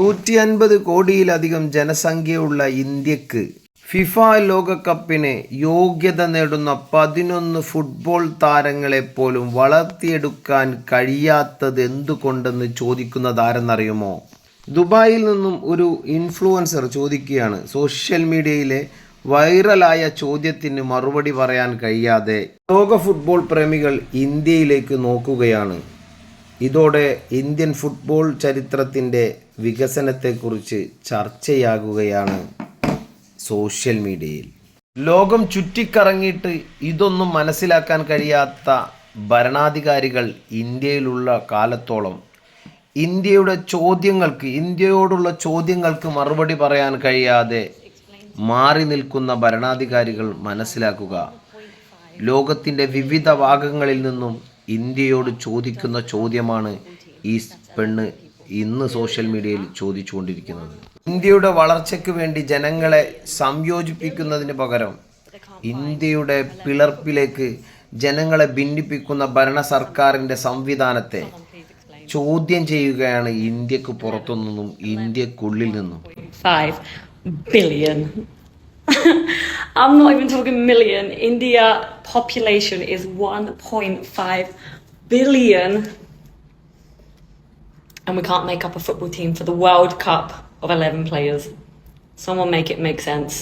150 കോടിയിലധികം ജനസംഖ്യയുള്ള ഇന്ത്യക്ക് ഫിഫ ലോകകപ്പിന് യോഗ്യത നേടുന്ന 11 ഫുട്ബോൾ താരങ്ങളെപ്പോലും വളർത്തിയെടുക്കാൻ കഴിയാത്തത് എന്തുകൊണ്ടെന്ന് ചോദിക്കുന്നതാരെന്നറിയുമോ? ദുബായിൽ നിന്നും ഒരു ഇൻഫ്ലുവൻസർ ചോദിക്കുകയാണ്. സോഷ്യൽ മീഡിയയിലെ വൈറലായ ചോദ്യത്തിന് മറുപടി പറയാൻ കഴിയാതെ ലോക ഫുട്ബോൾ പ്രേമികൾ ഇന്ത്യയിലേക്ക് നോക്കുകയാണ്. ഇതോടെ ഇന്ത്യൻ ഫുട്ബോൾ ചരിത്രത്തിൻ്റെ വികസനത്തെക്കുറിച്ച് ചർച്ചയാകുകയാണ് സോഷ്യൽ മീഡിയയിൽ. ലോകം ചുറ്റിക്കറങ്ങിയിട്ട് ഇതൊന്നും മനസ്സിലാക്കാൻ കഴിയാത്ത ഭരണാധികാരികൾ ഇന്ത്യയിലുള്ള കാലത്തോളം ഇന്ത്യയോടുള്ള ചോദ്യങ്ങൾക്ക് മറുപടി പറയാൻ കഴിയാതെ മാറി നിൽക്കുന്ന ഭരണാധികാരികൾ മനസ്സിലാക്കുക. ലോകത്തിൻ്റെ വിവിധ ഭാഗങ്ങളിൽ നിന്നും ഇന്ത്യയോട് ചോദിക്കുന്ന ചോദ്യമാണ് ഈ പെണ്ണ് ഇന്ന് സോഷ്യൽ മീഡിയയിൽ ചോദിച്ചുകൊണ്ടിരിക്കുന്നത്. ഇന്ത്യയുടെ വളർച്ചയ്ക്ക് വേണ്ടി ജനങ്ങളെ സംയോജിപ്പിക്കുന്നതിന് പകരം ഇന്ത്യയുടെ പിളർപ്പിലേക്ക് ജനങ്ങളെ ഭിന്നിപ്പിക്കുന്ന ഭരണ സർക്കാരിൻ്റെ സംവിധാനത്തെ ചോദ്യം ചെയ്യുകയാണ് ഇന്ത്യക്ക് പുറത്തുനിന്നും ഇന്ത്യക്കുള്ളിൽ നിന്നും. 5 billion. I'm not even talking million. India population is 1.5 billion. And we can't make up a football team for the World Cup of 11 players. Someone make it make sense.